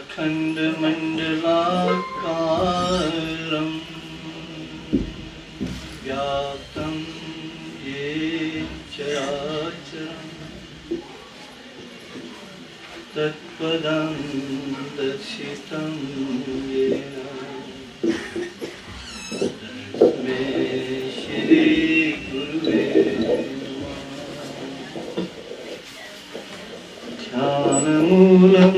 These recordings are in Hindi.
अखण्डमण्डलाकारं व्याप्तं येन चराचरं तत्पदं दर्शितं येन तस्मै श्रीगुरुवे ध्यानमूलं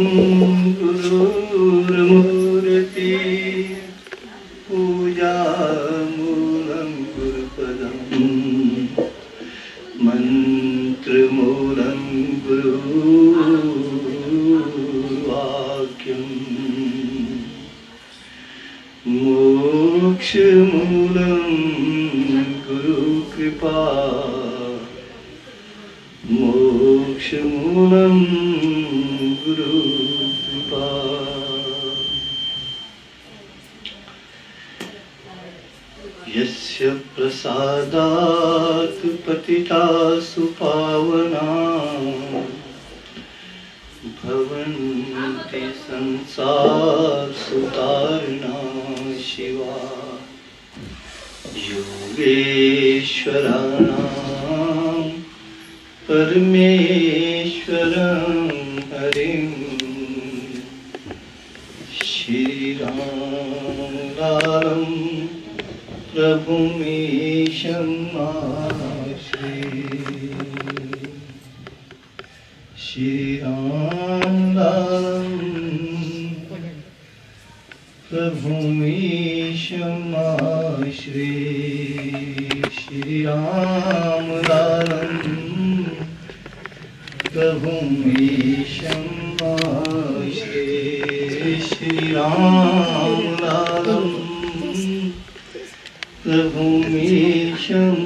गुरुर्मूर्ति पूजामूलं गुरुपदं मन्त्रमूलं गुरुवाक्यं मोक्षमूलं गुरुकृपा मोक्षमूलं गुरुकृपा। यस्य प्रसादात् पतितासु पावना भवन्ति संसारसुतारिणा शिवा योगेश्वराणां परमेश्वरं हरिं श्रीरामं प्रभुमीशं श्रीरामं प्रभुमीशं श्रीरामं प्रभुमीशं श्रीरामं प्रभुमीशं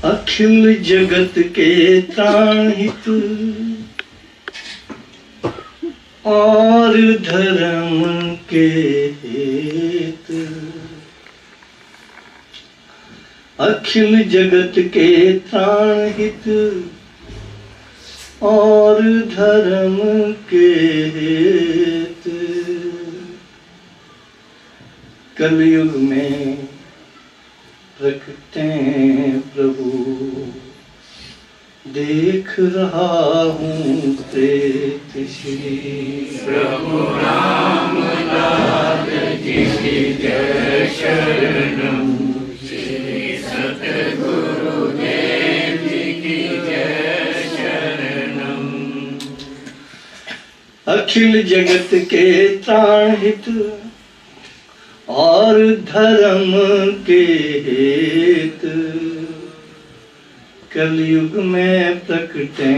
अखिल जगत के त्राण हित और धर्म के हित, अखिल जगत के त्राण हित और धर्म के हित, कलयुग में प्रकटे प्रभु देख रहा हूँ प्रेत श्री प्रभु राम लाल जी की जय शरणम, श्री सतगुरुदेव जी की जय शरणम। अखिल जगत के त्राण हित और धर्म के हित, कलयुग में प्रकटे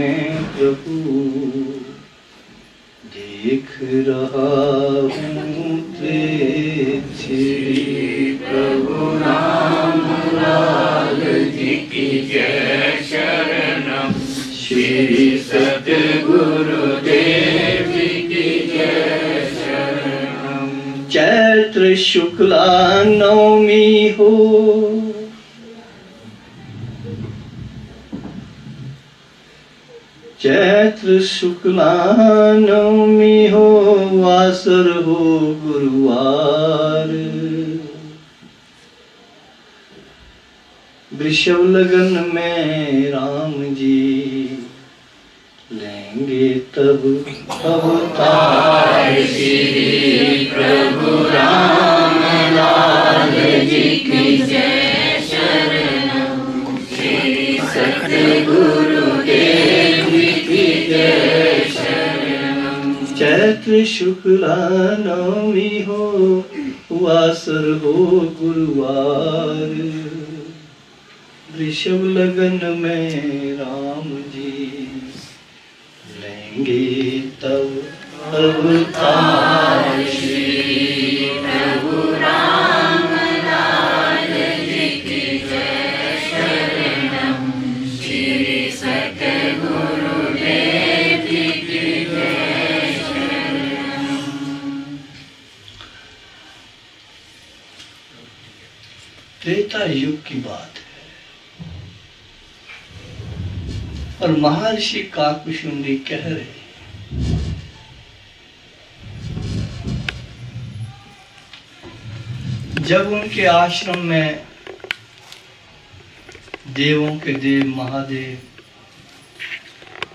प्रभु देख रहा हूँ प्रेत श्री प्रभु राम लाल जी की जय शरणम, श्री सतगुरुदेव जी की जय शरणम। चैत्र शुक्ला नवमी हो, चैत्र शुक्ला नवमी हो, वासर हो गुरुवार, वृषभ लगन में राम जी लेंगे तब अवतार। श्री प्रभु राम लाल जी की जय शरणम, श्री सतगुरुदेव जी की जय शरणम। चैत्र शुक्ला नवमी हो, वासर हो गुरुवार, वृषभ लगन में राम जी लेंगे तब अवतार। श्री त्रेता युग की बात है और महर्षि काकभूषुंडी कह रहे हैं, जब उनके आश्रम में देवों के देव महादेव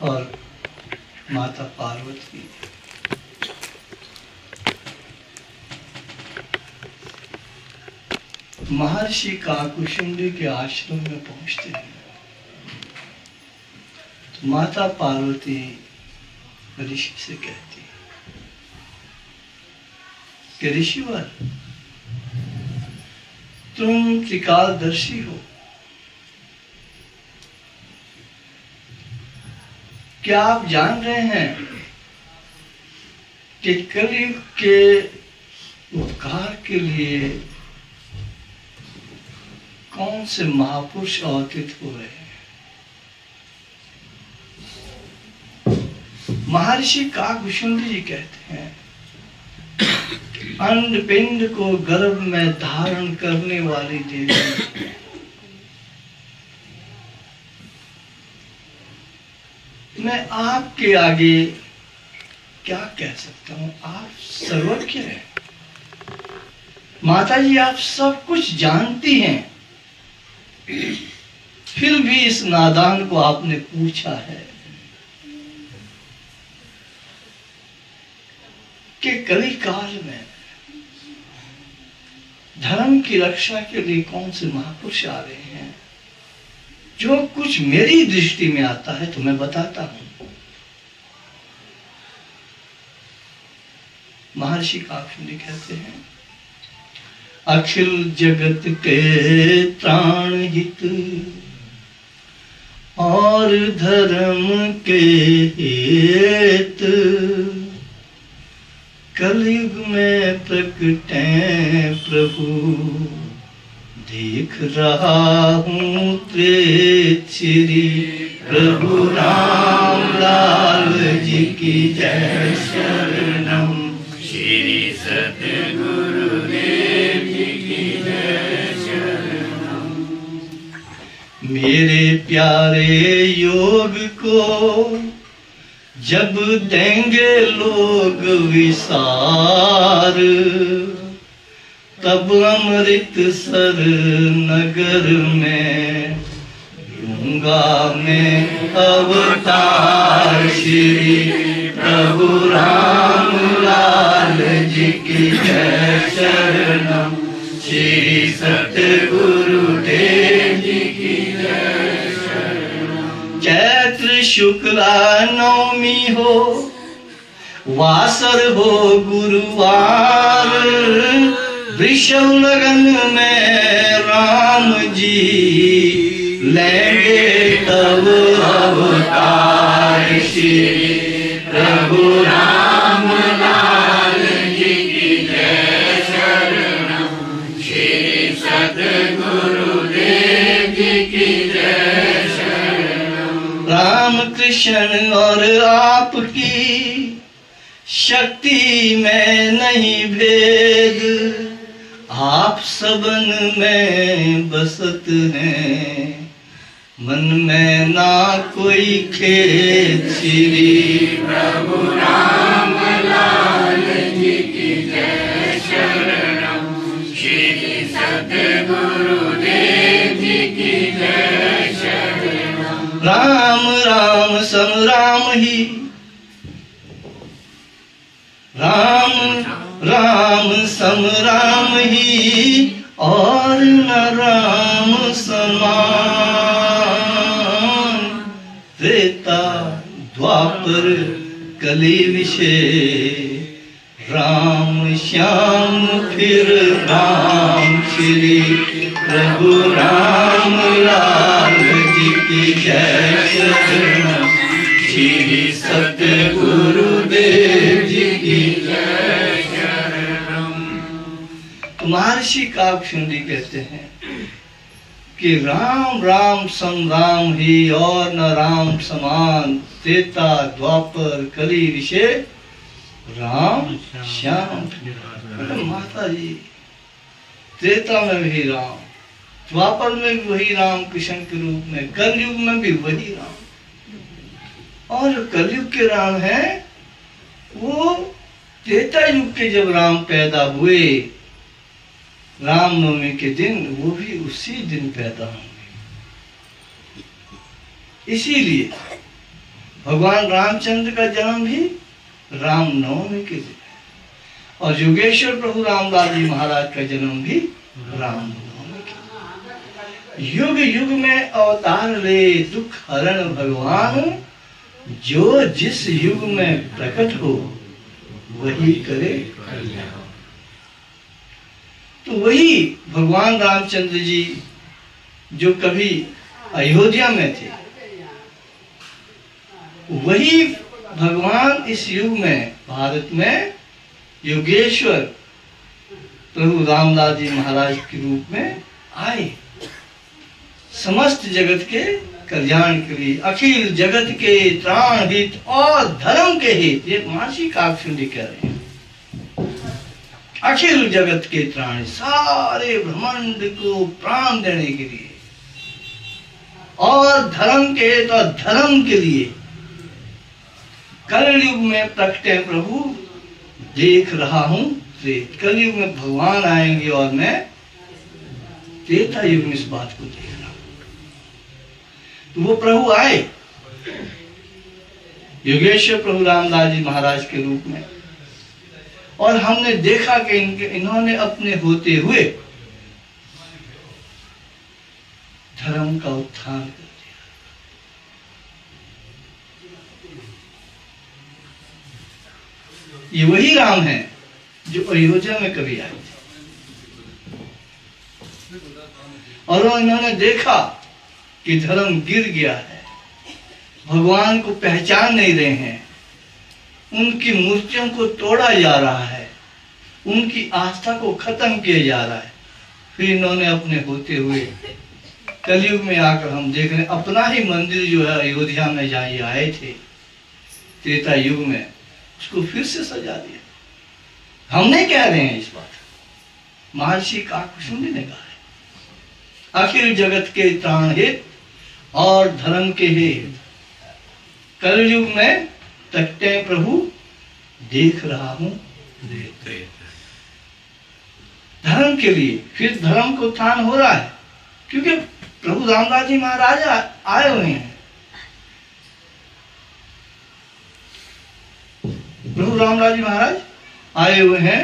और माता पार्वती महर्षि काकभूषुंडी के आश्रम में पहुंचते हैं, तो माता पार्वती ऋषि से कहती है कि ऋषिवर, तुम त्रिकालदर्शी हो, क्या आप जान रहे हैं कि कलयुग के उपकार के लिए कौन से महापुरुष अवतरित हो रहे हैं? महर्षि काकभूषुंडी जी कहते हैं, अंड पिंड को गर्भ में धारण करने वाली देवी, मैं आपके आगे क्या कह सकता हूं? आप सर्वज्ञ हैं माता जी, आप सब कुछ जानती हैं, फिर भी इस नादान को आपने पूछा है कि कली काल में धर्म की रक्षा के लिए कौन से महापुरुष आ रहे हैं। जो कुछ मेरी दृष्टि में आता है तो मैं बताता हूं। महर्षि काकभूषुंडी कहते हैं, अखिल जगत के प्राण हित और धर्म के हेत, कलयुग में प्रकटे प्रभु, देख रहा हूँ त्रेत श्री प्रभु राम लाल जी की जय शरणम, श्री सतगुरुदेव जी की जय शरणम। मेरे प्यारे योग को जब देंगे लोग विसार, तब अमृतसर नगर में लूंगा मैं अवतार, श्री प्रभु राम लाल जी की जय शरणम, श्री सतगुरुदेव जी की जय शरणम। चैत्र शुक्ला नवमी हो, वासर हो गुरुवार, वृषभ लगन में राम जी लेंगे तब अवतार, श्री प्रभु राम लाल जी की जय शरणम, श्री सतगुरुदेव जी की जय शरणम। राम कृष्ण और आपकी शक्ति में नहीं भेद, आप सबन में बसत हैं, मन में ना कोई खेद, श्री प्रभु राम लाल जी की जय शरणम, श्री सतगुरुदेव जी की जय शरणम। राम राम सम राम ही, राम राम सम राम ही, और न राम समान, त्रेता द्वापर कली विषय, राम श्याम फिर राम, श्री प्रभु राम लाल जी की जय शरणम, श्री सतगुरुदेव जी की जय शरणम। महर्षि काकभूषुंडी कहते हैं कि राम राम सम राम ही, और न राम समान, त्रेता द्वापर कली विषय, राम श्याम। माता जी, त्रेता में भी राम, द्वापर में भी वही राम कृष्ण के रूप में, कलयुग में भी वही राम। और जो कलयुग के राम हैं वो त्रेता युग के जब राम पैदा हुए, रामनवमी के दिन, वो भी उसी दिन पैदा होंगे। इसीलिए भगवान रामचंद्र का जन्म भी रामनवमी के दिन है और योगेश्वर प्रभु रामदास जी महाराज का जन्म भी रामनवमी के दिन। युग युग में अवतार ले दुख हरण भगवान, जो जिस युग में प्रकट हो वही करे कल्याण। तो वही भगवान रामचंद्र जी जो कभी अयोध्या में थे, वही भगवान इस युग में भारत में योगेश्वर प्रभु रामदास जी महाराज के रूप में आए, समस्त जगत के कल्याण के लिए, अखिल जगत के त्राण हित और धर्म के हित। ये महर्षि काकशुंडी कह रहे हैं, अखिल जगत के त्राण, सारे ब्रह्मांड को प्राण देने के लिए और धर्म के हित और धर्म के लिए कलयुग में प्रकटे प्रभु देख रहा हूं। कलयुग में भगवान आएंगे और मैं त्रेता युग में इस बात को देख रहा हूं। तो वो प्रभु आए योगेश्वर प्रभु रामदास जी महाराज के रूप में, और हमने देखा कि इन्होंने अपने होते हुए धर्म का उत्थान कर दिया। ये वही राम है जो अयोध्या में कभी आए थे, और इन्होंने देखा कि धर्म गिर गया है, भगवान को पहचान नहीं रहे हैं, उनकी मूर्तियों को तोड़ा जा रहा है, उनकी आस्था को खत्म किया जा रहा है। फिर इन्होंने अपने होते हुए कलयुग में आकर हम देख रहे हैं अपना ही मंदिर जो है अयोध्या में जहाँ ये आए थे त्रेता युग में, उसको फिर से सजा दिया। हम नहीं कह रहे हैं इस बात, महर्षि काकशुंडी ने कहा है, अखिल जगत के त्राण हित और धर्म के हित, कलयुग में तकते प्रभु देख रहा हूं। धर्म के लिए फिर धर्म को उत्थान हो रहा है, क्योंकि प्रभु रामदास जी महाराज आए हुए हैं। प्रभु रामदास जी महाराज आए हुए हैं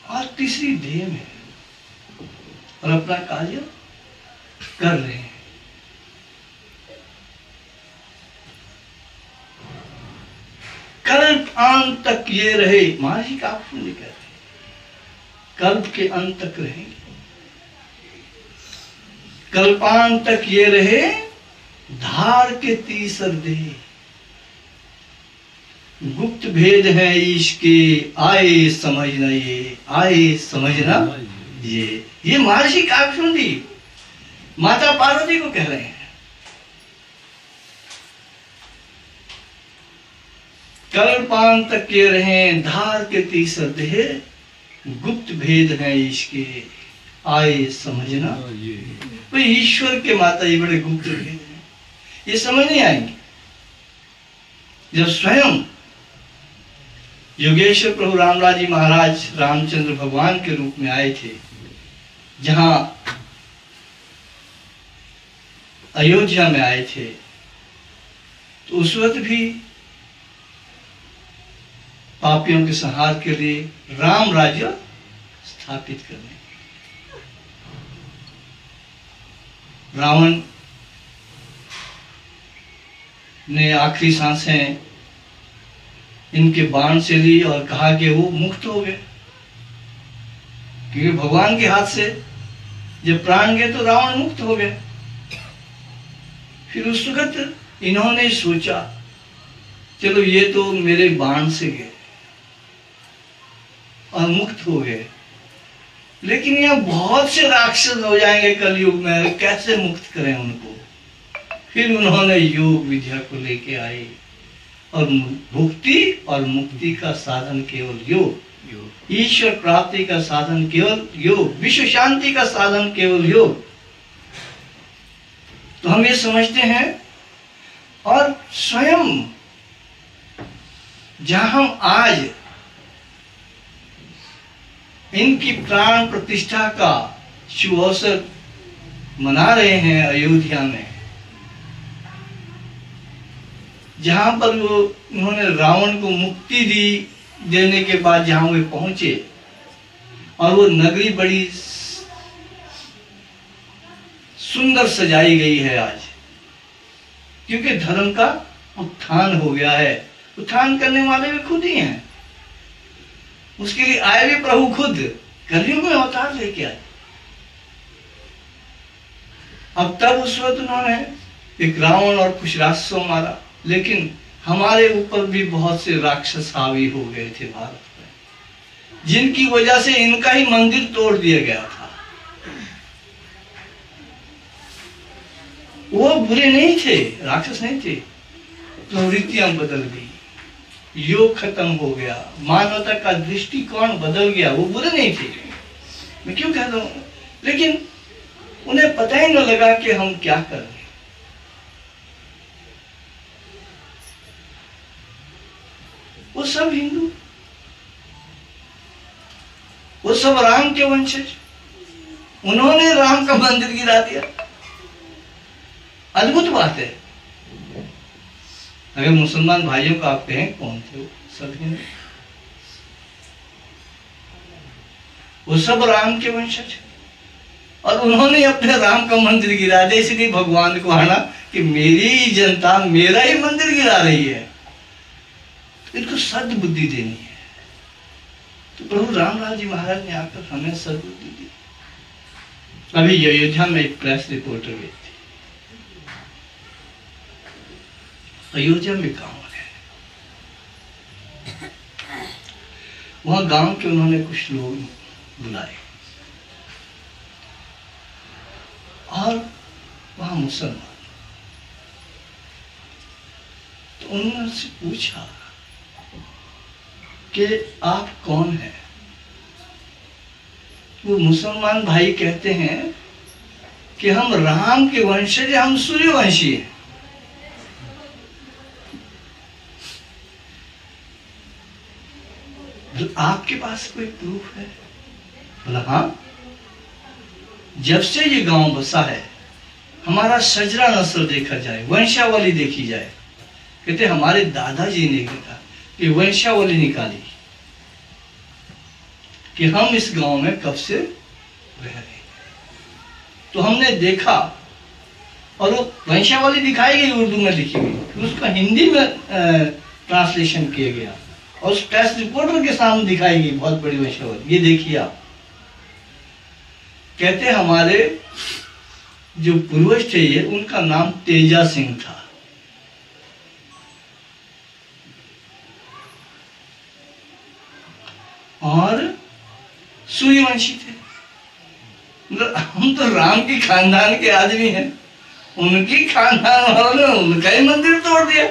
और तीसरी देह में और अपना कार्य कर रहे हैं। कल्प अंत तक ये रहे, महर्षि काकशुंडी कहते हैं, कल्प के अंत तक रहेंगे, कल्पांत तक ये रहे धार के तीसर देह, गुप्त भेद है ईश के आए समझना ये, आए समझना ये महर्षि काकशुंडी माता पार्वती को कह रहे हैं। कल्पांत तक के रहे धार के तीसर देह, गुप्त भेद है इसके आए समझना। तो ईश्वर के माता ये बड़े गुप्त भेद हैं, ये समझ नहीं आएंगे। जब स्वयं योगेश्वर प्रभु रामदास जी महाराज रामचंद्र भगवान के रूप में आए थे, जहां अयोध्या में आए थे, तो उस वक्त भी पापियों के संहार के लिए, राम राज्य स्थापित करने, रावण ने आखिरी सांसें इनके बाण से ली और कहा कि वो मुक्त हो गए, क्योंकि भगवान के हाथ से जब प्राण गए तो रावण मुक्त हो गए। फिर उस वक्त इन्होंने सोचा चलो ये तो मेरे बाण से गए और मुक्त हो गए, लेकिन यहाँ बहुत से राक्षस हो जाएंगे कलयुग में, कैसे मुक्त करें उनको। फिर उन्होंने योग विद्या को लेके आए और भुक्ति और मुक्ति का साधन केवल योग, ईश्वर प्राप्ति का साधन केवल योग, विश्व शांति का साधन केवल योग। तो हम ये समझते हैं, और स्वयं जहां हम आज इनकी प्राण प्रतिष्ठा का शुभ अवसर मना रहे हैं अयोध्या में, जहां पर वो उन्होंने रावण को मुक्ति देने के बाद जहां वे पहुंचे, और वो नगरी बड़ी सुंदर सजाई गई है आज, क्योंकि धर्म का उत्थान हो गया है। उत्थान करने वाले भी खुद ही हैं, उसके लिए आए भी प्रभु खुद, कलयुग में अवतार लेके आए। अब तब उस वक्त उन्होंने एक रावण और कुछ राक्षसों मारा, लेकिन हमारे ऊपर भी बहुत से राक्षस हावी हो गए थे भारत में, जिनकी वजह से इनका ही मंदिर तोड़ दिया गया था। वो बुरे नहीं थे, राक्षस नहीं थे, प्रवृत्तियां बदल गई, योग खत्म हो गया, मानवता का दृष्टिकोण बदल गया। वो बुरे नहीं थे, मैं क्यों कहता हूं, लेकिन उन्हें पता ही न लगा कि हम क्या कर रहे हैं। वो सब हिंदू, वो सब राम के वंशज, उन्होंने राम का मंदिर गिरा दिया। अद्भुत बात है। अगर मुसलमान भाइयों को आप कहें कौन थे, सब हिंदू, वो सब राम के वंशज, और उन्होंने अपने राम का मंदिर गिरा दिया। इसलिए भगवान को आना कि मेरी जनता मेरा ही मंदिर गिरा रही है, इनको सद्बुद्धि देनी है। तो प्रभु रामलाल जी महाराज ने आकर हमें सद्बुद्धि दी। अभी अयोध्या में एक प्रेस रिपोर्टर गई थी। अयोध्या में गांव है, वहां गांव के उन्होंने कुछ लोग बुलाए, और वहां मुसलमान, तो उन्होंने उससे पूछा कि आप कौन हैं। वो मुसलमान भाई कहते हैं कि हम राम के वंशज, हम सूर्यवंशी हैं। आपके पास कोई प्रूफ है? बोला हाँ, जब से ये गांव बसा है हमारा सजरा नस्ल देखा जाए, वंशावली देखी जाए। कहते हमारे दादाजी ने कहा कि वंशावली निकाली कि हम इस गांव में कब से रह रहे हैं। तो हमने देखा, और वो वंशावली दिखाई गई, उर्दू में लिखी गई, फिर उसका हिंदी में ट्रांसलेशन किया गया, और उस प्रेस रिपोर्टर के सामने दिखाई गई बहुत बड़ी वंशावली। ये देखिए आप। कहते हमारे जो पूर्वज थे ये, उनका नाम तेजा सिंह था, और सूर्यवंशी थे। मतलब हम तो राम के खानदान के आदमी हैं, उनकी खानदान वालों ने उनका ही मंदिर तोड़ दिया।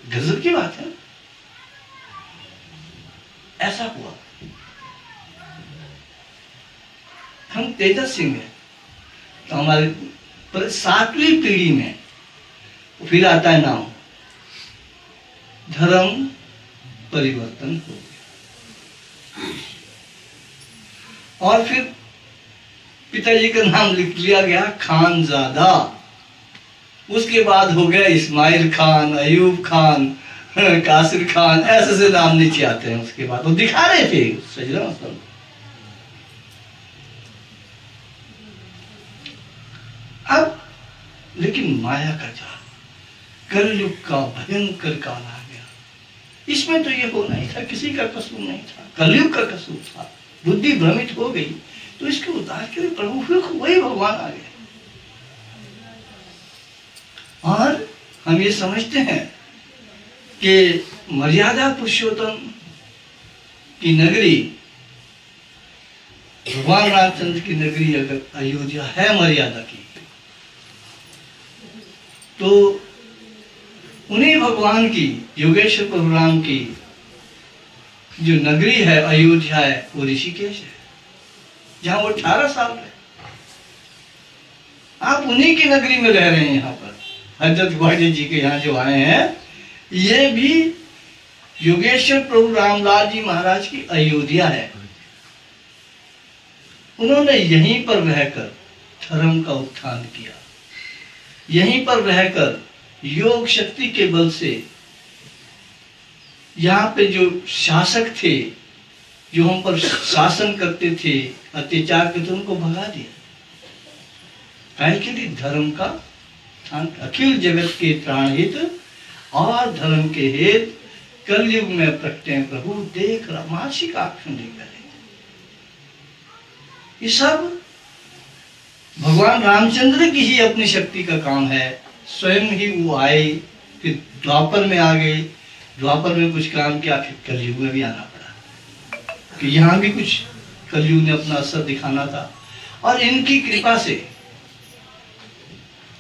गजब की बात है। ऐसा हुआ। हम तेजा सिंह हैं, तो हमारे 7वीं पीढ़ी में फिर आता है नाम, धर्म परिवर्तन हो गया, और फिर पिताजी का नाम लिख लिया गया खानजादा। उसके बाद हो गया इस्माइल खान, अयूब खान, कासिर खान, ऐसे से नाम नीचे आते हैं। उसके बाद वो दिखा रहे थे सजरा मतलब। अब लेकिन माया का जाल, कलयुग का भयंकर काल आ गया। इसमें तो ये होना ही था, किसी का कसूर नहीं था, कलयुग का कसूर था। बुद्धि भ्रमित हो गई, तो इसके उद्धार के लिए प्रभु वही भगवान आ गए। और हम ये समझते हैं कि मर्यादा पुरुषोत्तम की नगरी, भगवान रामचंद्र की नगरी अगर अयोध्या है मर्यादा की, तो उन्हीं भगवान की, योगेश्वर प्रभु राम की जो नगरी है अयोध्या है, वो ऋषिकेश है, जहां वो 18 साल रहे। आप उन्हीं की नगरी में रह रहे हैं। यहाँ पर हजरत ग्वालियर जी के यहाँ जो आए हैं, ये भी योगेश्वर प्रभु रामदास जी महाराज की अयोध्या है। उन्होंने यहीं पर रहकर धर्म का उत्थान किया, यहीं पर रहकर योग शक्ति के बल से यहाँ पे जो शासक थे, जो हम पर शासन करते थे, अत्याचार करते थे, उनको भगा दिया। काहे के लिए? धर्म का उत्थान। अखिल जगत के प्राण हित और धर्म के हेत कलयुग में प्रकटे प्रभु देख रहा, मासिक आंखें देख रहे। ये सब भगवान रामचंद्र की ही अपनी शक्ति का काम है। स्वयं ही वो आए, फिर द्वापर में आ गए, द्वापर में कुछ काम किया, फिर कलयुग में भी आना पड़ा कि यहाँ भी कुछ कलयुग ने अपना असर दिखाना था। और इनकी कृपा से,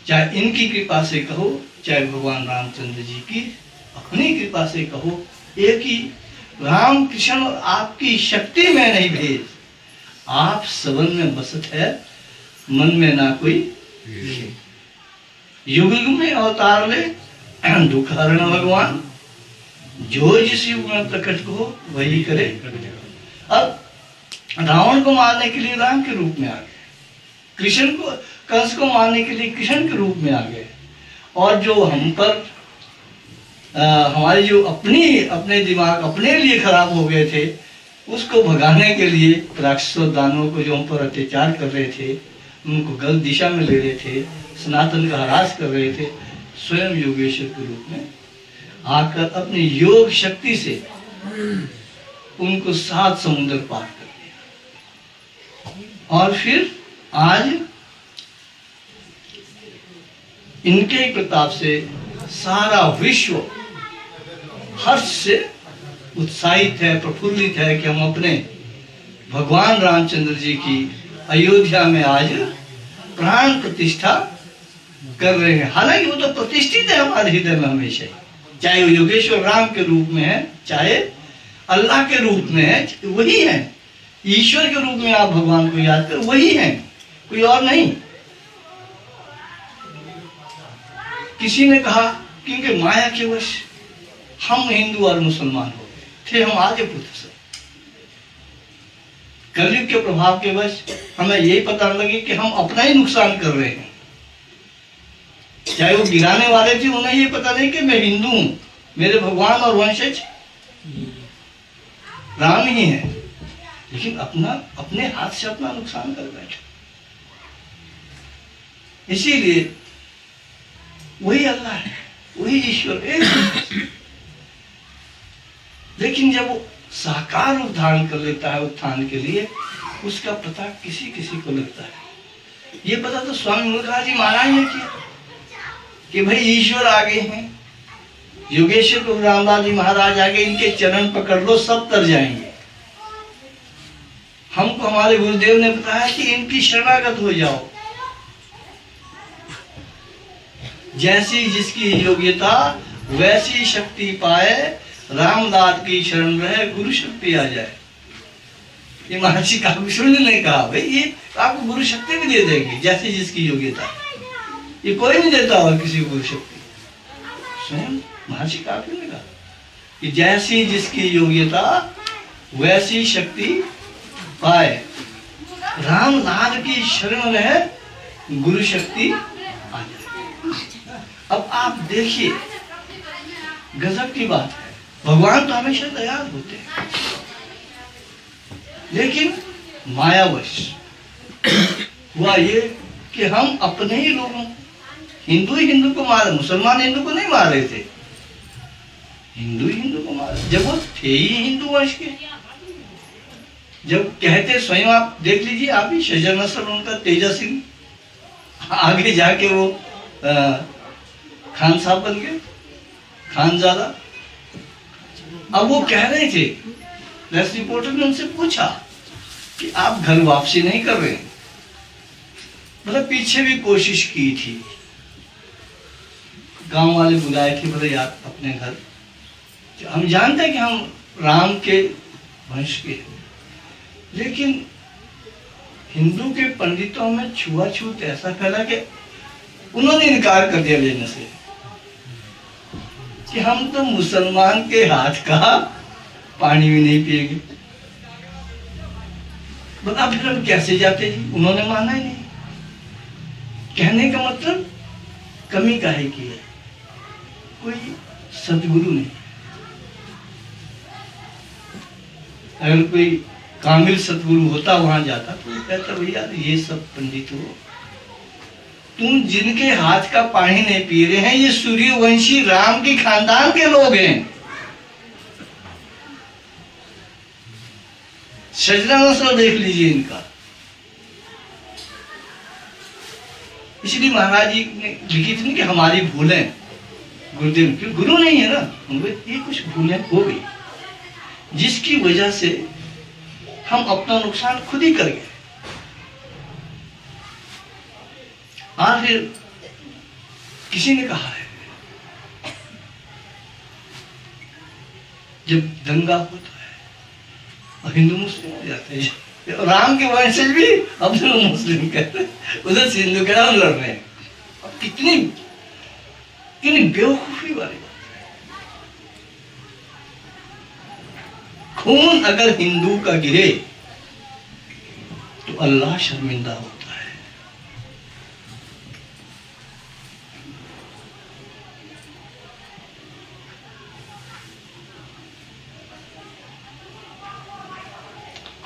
चाहे इनकी कृपा से कहो, चाहे भगवान रामचंद्र जी की अपनी कृपा से कहो, एक ही राम कृष्ण और आपकी शक्ति में नहीं भेद, आप सबन में बसत है, मन में ना कोई। युग युग में अवतार ले दुख हरण भगवान, जो जिस युग में प्रकट को वही करे। अब रावण को मारने के लिए राम के रूप में आ गए, कृष्ण को, कंस को मारने के लिए कृष्ण के रूप में आ गए, और जो हम पर हमारे जो अपने दिमाग अपने लिए खराब हो गए थे, उसको भगाने के लिए राक्षसों दानवों को जो हम पर अत्याचार कर रहे थे, उनको गलत दिशा में ले रहे थे, सनातन का ह्रास कर रहे थे, स्वयं योगेश्वर के रूप में आकर अपनी योग शक्ति से उनको 7 समुद्र पार कर दिया। और फिर आज इनके प्रताप से सारा विश्व हर्ष से उत्साहित है, प्रफुल्लित है कि हम अपने भगवान रामचंद्र जी की अयोध्या में आज प्राण प्रतिष्ठा कर रहे हैं। हालांकि वो तो प्रतिष्ठित है हमारे हृदय में हमेशा ही, चाहे वो योगेश्वर राम के रूप में है, चाहे अल्लाह के रूप में है, वही है। ईश्वर के रूप में आप भगवान को याद कर, वही है, कोई और नहीं। किसी ने कहा क्योंकि माया के वश हम हिंदू और मुसलमान हो गए थे, हम आगे पुत्र से कलयुग के प्रभाव के वश हमें यही पता लगे कि हम अपना ही नुकसान कर रहे हैं। चाहे वो गिराने वाले थे, उन्हें ये पता नहीं कि मैं हिंदू हूं, मेरे भगवान और वंशज राम ही है, लेकिन अपने हाथ से अपना नुकसान कर बैठे। इसीलिए वही अल्लाह है, वही ईश्वर एक। लेकिन जब वो साकार रूप धारण कर लेता है उत्थान के लिए, उसका पता किसी किसी को लगता है। ये पता तो स्वामी मुरलीधर जी महाराज ने किया कि भाई ईश्वर आ गए हैं, योगेश्वर प्रभु रामदास जी महाराज आ गए, इनके चरण पकड़ लो सब तर जाएंगे। हमको हमारे गुरुदेव ने बताया कि इनकी शरणागत हो जाओ, जैसी जिसकी योग्यता वैसी शक्ति पाए, रामदास की शरण रहे, गुरु शक्ति आ जाए। ये महर्षि काकुशुंड ने कहा, भाई ये आपको गुरु शक्ति भी दे देगी, जैसी जिसकी योग्यता। ये कोई नहीं देता और किसी को गुरु शक्ति, स्वयं महर्षि काकुशुंड ने कहा कि जैसी जिसकी योग्यता वैसी शक्ति पाए, रामदास की शरण रहे, गुरु शक्ति आ जाए। अब आप देखिए, गजब की बात है। भगवान तो हमेशा दयाल होते हैं, लेकिन मायावश हुआ ये कि हम अपने ही लोगों, हिंदू ही हिंदू को मारे, मुसलमान हिंदू को नहीं मार रहे थे, हिंदू ही हिंदू को मारे, जब वो थे ही हिंदू वंश के। जब कहते, स्वयं आप देख लीजिए, आप ही शजर नस्ल उनका तेजा सिंह, आगे जाके वो खान साहब बन गए, खानजादा। अब वो कह रहे थे, प्रेस रिपोर्टर ने उनसे पूछा कि आप घर वापसी नहीं कर रहे, मतलब पीछे भी कोशिश की थी, गांव वाले बुलाए थे, बोले यार अपने घर, हम जानते हैं कि हम राम के वंश के, लेकिन हिंदू के पंडितों में छुआछूत ऐसा फैला कि उन्होंने इनकार कर दिया लेने से कि हम तो मुसलमान के हाथ का पानी भी नहीं पिएंगे। बता फिर हम कैसे जाते जी? उन्होंने माना ही नहीं। कहने का मतलब कमी काहे की है, कोई सदगुरु नहीं। अगर कोई कामिल सदगुरु होता वहां जाता तो कहता भैया ये सब पंडित हो, तुम जिनके हाथ का पानी नहीं पी रहे हैं ये सूर्यवंशी राम के खानदान के लोग हैं, सजरा नस्ल देख लीजिए इनका। इसलिए महाराज जी ने लिखी थी कि हमारी भूलें गुरुदेव, क्यों गुरु नहीं है ना, ये कुछ भूलें हो गई जिसकी वजह से हम अपना नुकसान खुद ही कर गए। और फिर किसी ने कहा है जब दंगा होता है और हिंदू मुस्लिम हो जाते हैं, राम के वंशज भी अब तो मुस्लिम कहते हैं, उधर से हिंदू के नाम लड़ रहे हैं। अब कितनी बेवकूफी वाली बात है। खून अगर हिंदू का गिरे तो अल्लाह शर्मिंदा होता है।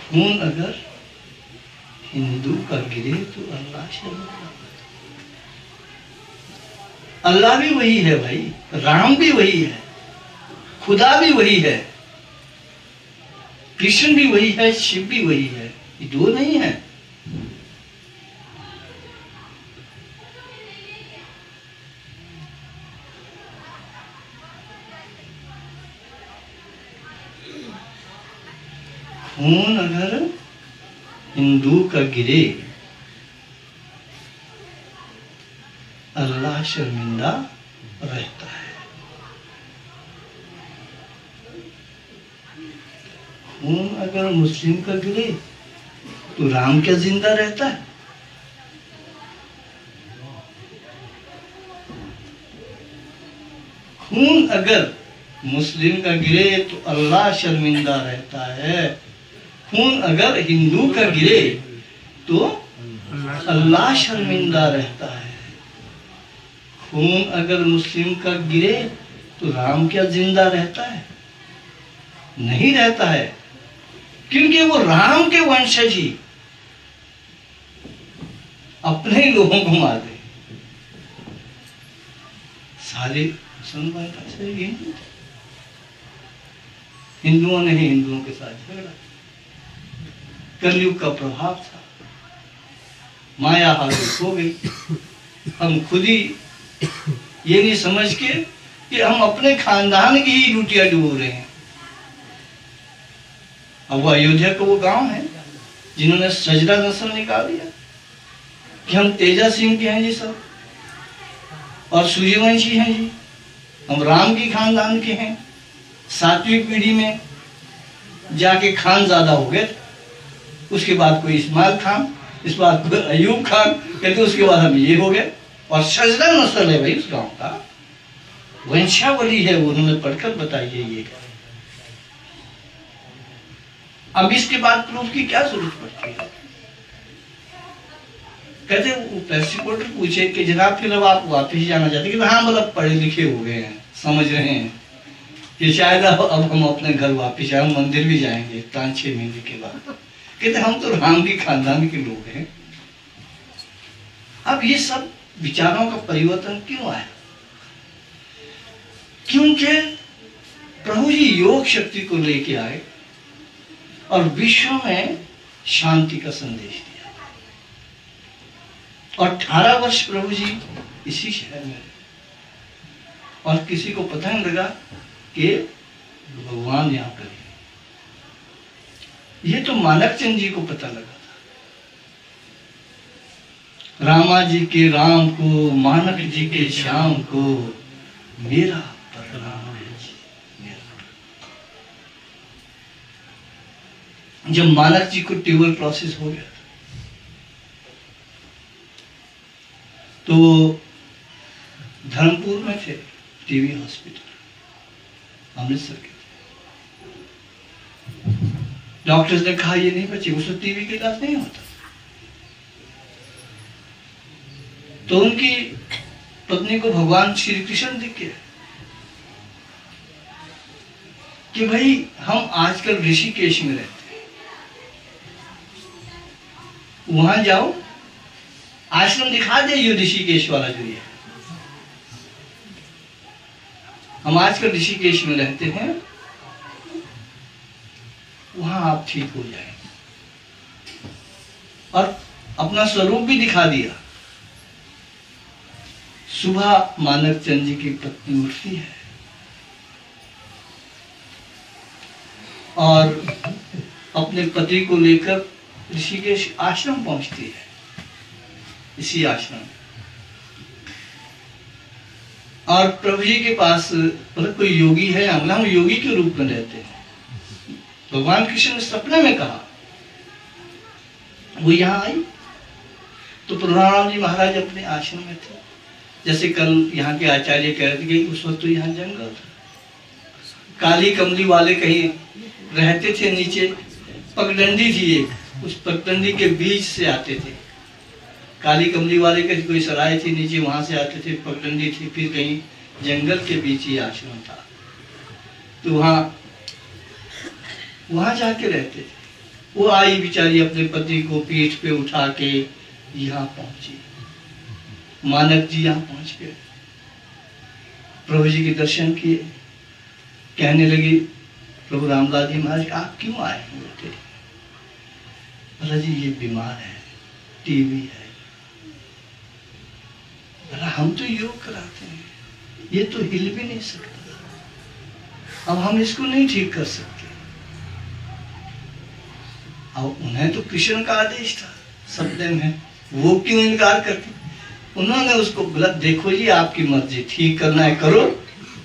खून अगर हिंदू का गिरे तो अल्लाह शर्मिंदा। अल्लाह भी वही है भाई, राम भी वही है, खुदा भी वही है, कृष्ण भी वही है, शिव भी वही है, ये दो नहीं है। खून अगर हिंदू का गिरे अल्लाह शर्मिंदा रहता है। खून अगर मुस्लिम का गिरे तो राम क्या जिंदा रहता है? खून अगर मुस्लिम का गिरे तो अल्लाह शर्मिंदा रहता है। खून अगर हिंदू का गिरे तो अल्लाह शर्मिंदा रहता है। खून अगर मुस्लिम का गिरे तो राम क्या जिंदा रहता है? नहीं रहता है, क्योंकि वो राम के वंशज ही अपने ही लोगों को मार रहे। सारे मुसलमान से हिंदुओं ने ही हिंदुओं के साथ झगड़ा। कलयुग का प्रभाव था, माया हावी हो गई। हम खुद ही ये नहीं समझ के कि हम अपने खानदान की ही लुटिया डूब रहे हैं। अब वो अयोध्या का वो गांव है जिन्होंने सजरा नस्ल निकाल दिया कि हम तेजा सिंह के हैं जी सब, और सूर्यवंशी हैं जी, हम राम की खानदान के हैं। 7वीं पीढ़ी में जाके खान ज्यादा हो गए, उसके बाद कोई इस्माइल खान, इस बात कोई अयूब खान, कहते उसके बाद हम ये हो गए। और सजरा नस्ल है भाई उस गांव का, वंशावली है वो, उन्होंने पढ़कर बताइए ये। अब इसके बाद प्रूफ की क्या जरूरत पड़ती है? कहते प्रेस रिपोर्टर पूछे कि जनाब फिर अब आप वापिस जाना चाहते कि हाँ, मतलब पढ़े लिखे हो गए हैं, समझ रहे हैं कि शायद अब हम अपने घर वापिस आए, मंदिर भी जाएंगे 5-6 महीने के बाद। कहते हम तो राम की खानदान के लोग हैं। अब ये सब विचारों का परिवर्तन क्यों आया? क्योंकि प्रभु जी योग शक्ति को लेके आए और विश्व में शांति का संदेश दिया। और 18 वर्ष प्रभु जी इसी शहर में रहे और किसी को पता नहीं लगा कि भगवान यहाँ पर है। ये तो मानक चंद जी को पता लगा था। रामा जी के राम को, मानक जी के श्याम को, मेरा प्रणाम है जी, मेरा। जब मानक जी को ट्यूबरक्लोसिस हो गया तो धर्मपुर में थे, टीबी हॉस्पिटल अमृतसर के। डॉक्टर्स ने कहा ये नहीं बचे, उसको टीबी के इलाज नहीं होता। तो उनकी पत्नी को भगवान श्री कृष्ण दिख गया कि भाई हम आजकल ऋषिकेश में रहते हैं, वहां जाओ, आश्रम दिखा दे ये ऋषिकेश वाला जो ये, हम आजकल ऋषिकेश में रहते हैं, वहां आप ठीक हो जाएंगे। और अपना स्वरूप भी दिखा दिया। सुबह मानक चंद जी की पत्नी उठती है और अपने पति को लेकर ऋषिकेश आश्रम पहुंचती है। इसी आश्रम और प्रभु जी के पास मतलब कोई योगी है, हम योगी के रूप में रहते हैं। भगवान कृष्ण ने सपने में कहा, वो यहाँ आई तो प्रभुराम जी महाराज अपने आश्रम में थे। जैसे कल यहाँ के आचार्य कह रहे थे कि उस वक्त तो यहाँ जंगल था, काली कमली वाले कहीं रहते थे, नीचे पगडंडी थी एक, उस पगडंडी के बीच से आते थे। काली कमली वाले का कोई सराय थी नीचे, वहां से आते थे, पगडंडी थी, फिर कहीं जंगल के बीच ही आश्रम था। तो वहां जाके रहते थे। वो आई बेचारी अपने पति को पीठ पे उठा के यहाँ पहुंची। मानक जी यहाँ पहुंच गए, प्रभु जी के दर्शन किए, कहने लगी प्रभु रामदास जी महाराज आप क्यों आए हैं बेटे? बोला जी ये बीमार है, टीबी है। बोला हम तो योग कराते हैं, ये तो हिल भी नहीं सकता, अब हम इसको नहीं ठीक कर सकते। अब उन्हें तो कृष्ण का आदेश था सपने में, वो क्यों इनकार करते? उन्होंने उसको बोला देखो जी आपकी मर्जी, ठीक करना है करो,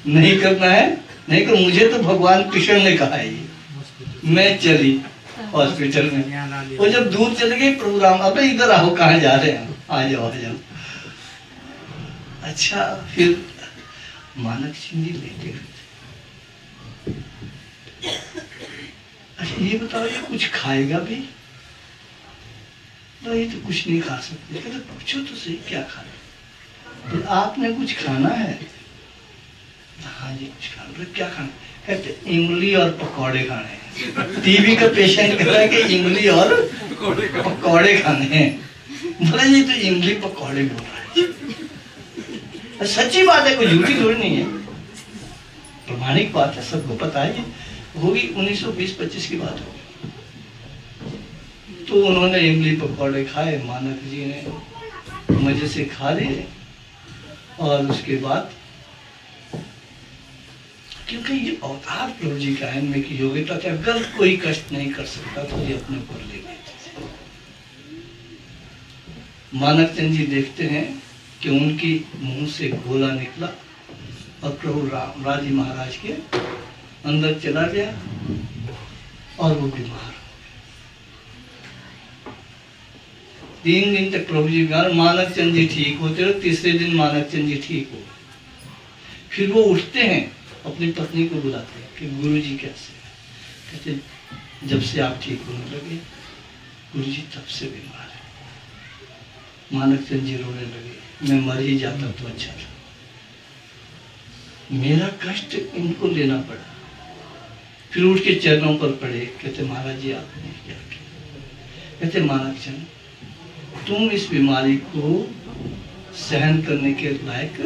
नहीं करना है नहीं करो, मुझे तो भगवान कृष्ण ने कहा है ये। मैं चली हॉस्पिटल में। वो जब दूर चले गए प्रभु राम, अबे इधर आओ, कहाँ जा रहे हैं, आ जाओ आ जाओ। अच्छा फिर मानक सिंह जी लेटे हुए, अच्छा ये बताओ ये कुछ खाएगा भी? तो ये तो कुछ नहीं खा सकते। कहते पूछो तो सही क्या खाना? तो आपने कुछ खाना है? हाँ जी कुछ खाना। तो क्या खाना? कहते इमली और पकौड़े खाने हैं। टीबी का पेशेंट कह रहा है कि इमली और पकौड़े खाने हैं। बोला ये तो इमली पकौड़े बोल रहा है। सच्ची बात है, कोई झूठी थोड़ी नहीं है, प्रमाणिक बात है, सबको पता है। होगी 1920-25 की बात होगी। तो उन्होंने इमली पकौड़े खाए, मानक जी ने मजे से खा लिए। और उसके बाद क्योंकि ये अवतार प्रभु जी का है, इनमें की योग्यता थी, अगर कोई कष्ट नहीं कर सकता तो ये अपने ऊपर ले लेते थे। मानक चंद जी देखते हैं कि उनकी मुंह से गोला निकला और प्रभु रामराज जी महाराज के अंदर चला गया और वो बीमार हो गए। 3 दिन तक प्रभु जी बीमार, मानक चंद जी ठीक होते रहे। तीसरे दिन मानक चंद जी ठीक हो गए। फिर वो उठते हैं, अपनी पत्नी को बुलाते हैं कि गुरु जी कैसे? कहते जब से आप ठीक होने लगे गुरु जी तब से बीमार है। मानक चंद जी रोने लगे, मैं मर ही जाता तो अच्छा था, मेरा कष्ट इनको लेना पड़ा। फिर उठ के चरणों पर पड़े, कहते महाराज जी आपने क्या किया? कहते मानक चंद तुम इस बीमारी को सहन करने के लायक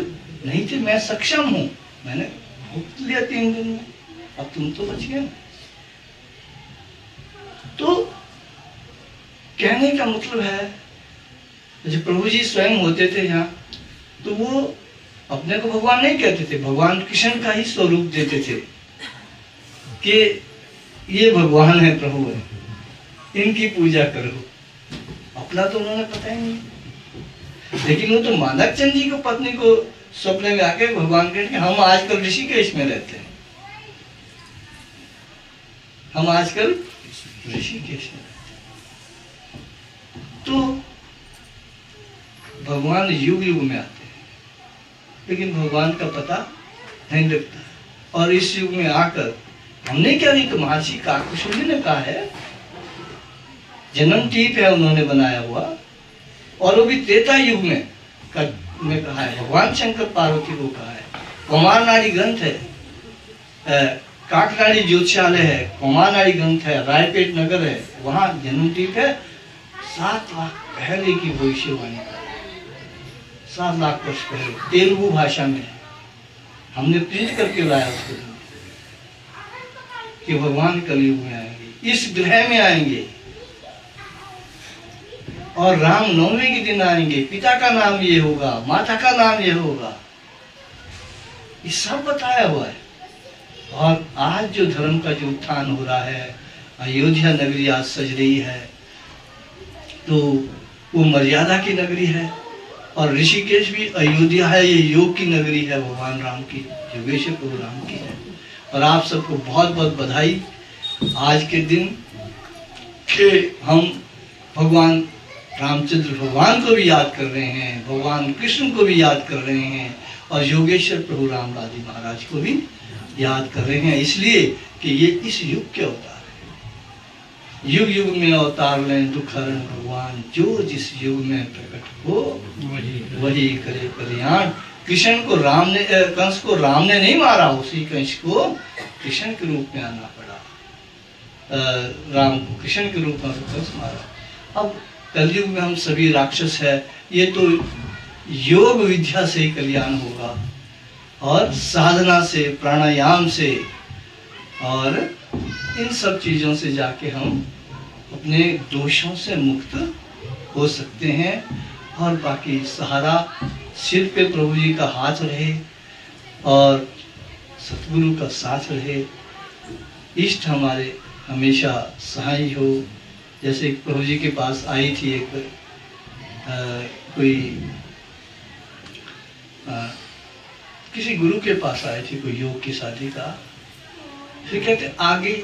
नहीं थे, मैं सक्षम हूं, मैंने भोग लिया 3 दिन में, अब तुम तो बच गए। तो कहने का मतलब है जब प्रभु जी स्वयं होते थे यहाँ, तो वो अपने को भगवान नहीं कहते थे, भगवान कृष्ण का ही स्वरूप देते थे कि ये भगवान है, प्रभु है, इनकी पूजा करो। अपना तो उन्होंने पता ही नहीं। लेकिन वो तो मानक चंद जी को पत्नी को सपने में आके भगवान कहते हैं हम आजकल ऋषिकेश में रहते हैं, हम आजकल ऋषिकेश में रहते हैं। तो भगवान युग युग में आते हैं, लेकिन भगवान का पता नहीं लगता। और इस युग में आकर हमने क्या नहीं, तो महर्षि काकभूषुंडी ने कहा है, जन्म टीप है उन्होंने बनाया हुआ, और वो भी त्रेता युग में कहा है। भगवान शंकर पार्वती को कहा है। कुमार नाड़ी ग्रंथ है, काकनाड़ी ज्योतिषालय है, कुमार नाड़ी ग्रंथ है, रायपेट नगर है, वहां जन्म टीप है। 7 लाख पहले की भविष्यवाणी, 7 लाख वर्ष पहले तेलुगु भाषा में है। हमने प्रिंट करके लाया उसको कि भगवान कलयुग में आएंगे, इस ग्रह में आएंगे, और राम नवमी के दिन आएंगे, पिता का नाम ये होगा, माता का नाम ये होगा, ये सब बताया हुआ है। और आज जो धर्म का जो उत्थान हो रहा है, अयोध्या नगरी आज सज रही है, तो वो मर्यादा की नगरी है, और ऋषिकेश भी अयोध्या है, ये योग की नगरी है, भगवान राम की, योगेश्वर प्रभु राम की है। और आप सबको बहुत बहुत बधाई आज के दिन के हम भगवान रामचंद्र भगवान को भी याद कर रहे हैं, भगवान कृष्ण को भी याद कर रहे हैं, और योगेश्वर प्रभु रामलाल जी महाराज को भी याद कर रहे हैं, इसलिए कि ये इस युग के अवतार हैं। युग युग में अवतार लें दुख हरण भगवान, जो जिस युग में प्रकट हो वही करे कल्याण। कृष्ण को राम ने, कंस को राम ने नहीं मारा, उसी कंस को कृष्ण के रूप में आना पड़ा। राम को कृष्ण के रूप में कंस मारा। अब कलयुग में हम सभी राक्षस है, ये तो योग विद्या से ही कल्याण होगा, और साधना से, प्राणायाम से, और इन सब चीजों से जाके हम अपने दोषों से मुक्त हो सकते हैं। और बाकी सहारा सिर पे प्रभु जी का हाथ रहे, और सतगुरु का साथ रहे, इष्ट हमारे हमेशा सहाय हो। जैसे प्रभु जी के पास आई थी एक कोई किसी गुरु के पास आए थे, कोई योग की शादी का, फिर कहते आगे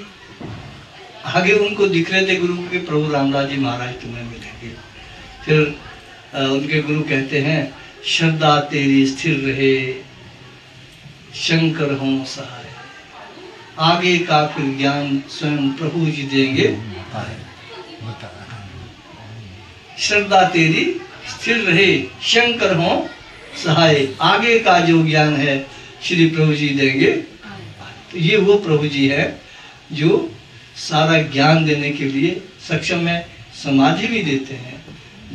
आगे उनको दिख रहे थे गुरु के, प्रभु रामलाल जी महाराज तुम्हें मिलेंगे। फिर उनके गुरु कहते हैं, श्रद्धा तेरी स्थिर रहे, शंकर हों सहाय, आगे का फिर ज्ञान स्वयं प्रभु जी देंगे। श्रद्धा तेरी स्थिर रहे, शंकर हों सहाय, आगे का जो ज्ञान है श्री प्रभु जी देंगे। तो ये वो प्रभु जी है जो सारा ज्ञान देने के लिए सक्षम है, समाधि भी देते हैं,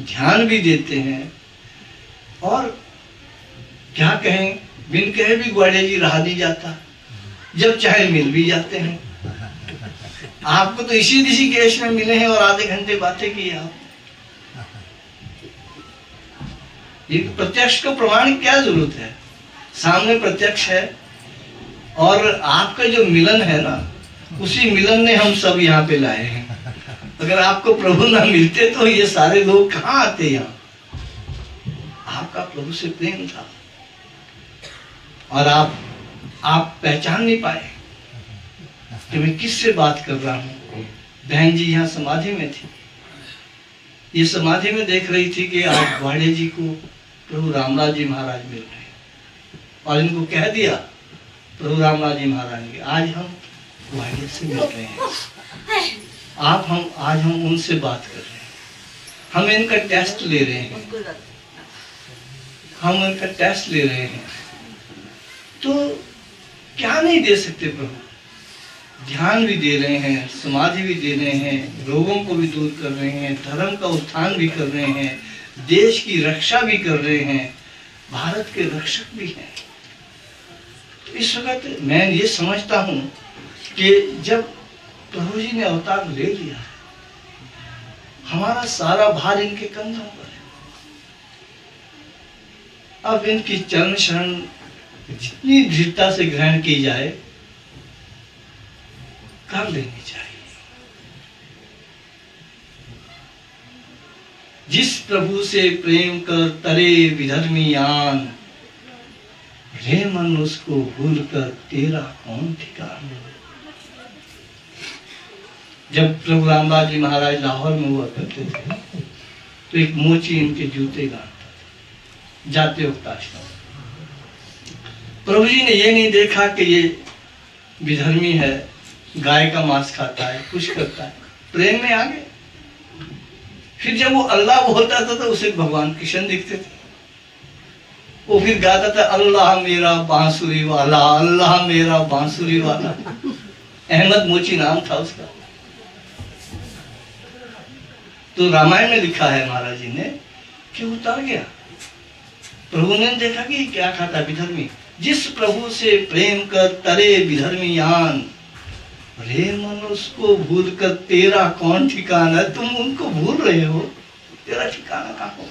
ध्यान भी देते हैं, और क्या कहें, बिन कहे भी ग्वाड़िया जी रहा नहीं जाता, जब चाहे मिल भी जाते हैं। आपको तो इसी ऋषिकेश में मिले हैं और आधे घंटे बातें की आप। ये प्रत्यक्ष को प्रमाण की क्या जरूरत है, सामने प्रत्यक्ष है। और आपका जो मिलन है ना, उसी मिलन ने हम सब यहाँ पे लाए हैं। अगर आपको प्रभु ना मिलते तो ये सारे लोग कहाँ आते यहाँ। आपका प्रभु से प्रेम था, और आप पहचान नहीं पाए कि मैं किससे बात कर रहा हूँ। बहन जी यहाँ समाधि में थी, ये समाधि में देख रही थी कि आज ग्वाड़िया जी को प्रभु रामलाल जी महाराज मिल रहे हैं, और इनको कह दिया प्रभु रामलाल जी महाराज के, आज हम ग्वाड़िया से मिल रहे हैं, आज हम उनसे बात कर रहे हैं, हम इनका टेस्ट ले रहे हैं, हम इनका टेस्ट ले रहे हैं। तो क्या नहीं दे सकते प्रभु, ध्यान भी दे रहे हैं, समाधि भी दे रहे हैं, रोगों को भी दूर कर रहे हैं, धर्म का उत्थान भी कर रहे हैं, देश की रक्षा भी कर रहे हैं, भारत के रक्षक भी हैं। तो इस वक्त मैं ये समझता हूँ कि जब प्रभु जी ने अवतार ले लिया है, हमारा सारा भार इनके कंधों पर है। अब इनकी चरण शरण जितनी दृढ़ता से ग्रहण की जाए कर लेनी चाहिए। जिस प्रभु से प्रेम कर तरे विधर्मी आन, रे मन उसको भूल कर तेरा कौन ठिकाना। जब प्रभु रामदास जी महाराज लाहौर में हुआ करते थे तो एक मोची इनके जूते गाड़ता था जाते वक्त आश्रम। प्रभु जी ने ये नहीं देखा कि ये विधर्मी है, गाय का मांस खाता है, कुछ करता है, प्रेम में आ गए। फिर जब वो अल्लाह बोलता था तो उसे भगवान कृष्ण दिखते थे। वो फिर गाता था अल्लाह मेरा बांसुरी वाला, अल्लाह मेरा बांसुरी वाला। अहमद मोची नाम था उसका। तो रामायण में लिखा है महाराज जी ने कि उतर गया। प्रभु ने देखा कि क्या खाता विधर्मी। जिस प्रभु से प्रेम कर तरे विधर्मी आन, रे मन उसको भूल कर तेरा कौन ठिकाना। तुम उनको भूल रहे हो, तेरा ठिकाना कहाँ हो।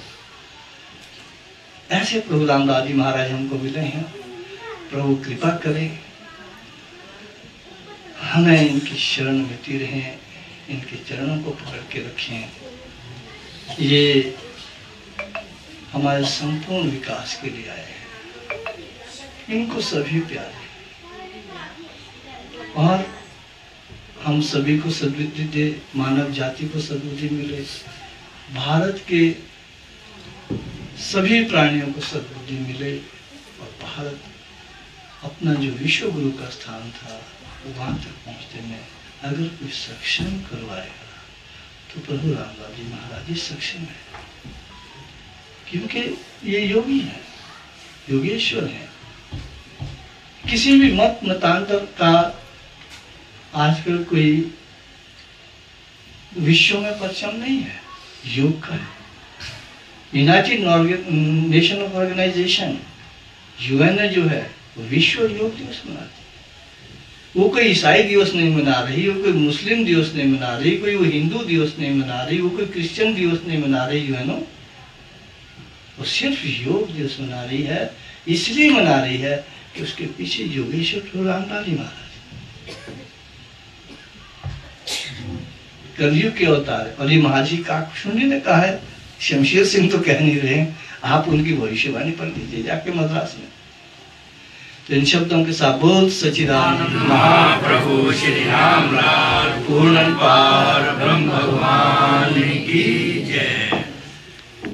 ऐसे प्रभु रामदास जी महाराज हमको मिले हैं। प्रभु कृपा करें, हमें इनकी शरण मिलती रहे, इनके चरणों को पकड़ के रखें। ये हमारे संपूर्ण विकास के लिए आए हैं। इनको सभी प्यारे और हम सभी को सद्बुद्धि दे, मानव जाति को सद्बुद्धि मिले, भारत के सभी प्राणियों को सद्बुद्धि मिले और भारत अपना जो विश्व गुरु का स्थान था वहां तक पहुंचने में अगर कोई सक्षम करवाएगा तो प्रभु रामदास जी महाराज जी सक्षम है। क्योंकि ये योगी है, योगेश्वर है। किसी भी मत मतांतर का आजकल कोई विश्व में परचम नहीं है, योग का है। United Nation of Organisation UN जो है वो विश्व योग दिवस मनाती है। वो कोई ईसाई दिवस नहीं मना रही, वो कोई मुस्लिम दिवस नहीं मना रही, कोई वो हिंदू दिवस नहीं मना रही, वो कोई क्रिश्चियन दिवस नहीं मना रही यूएनओ। वो सिर्फ योग दिवस मना रही है। इसलिए मना रही है कि उसके पीछे योगेश्वर प्रभु रामदास जी महाराज कलयुग के अवतार है। और ये महाजी काकशुंडी ने कहा है, शमशेर सिंह तो कह नहीं रहे, आप उनकी भविष्यवाणी पढ़ लीजिए जाके मद्रास में। तो इन शब्दों के साथ बोल सच्चिदानंद महाप्रभु श्री राम लाल पूर्ण पार ब्रह्म भगवान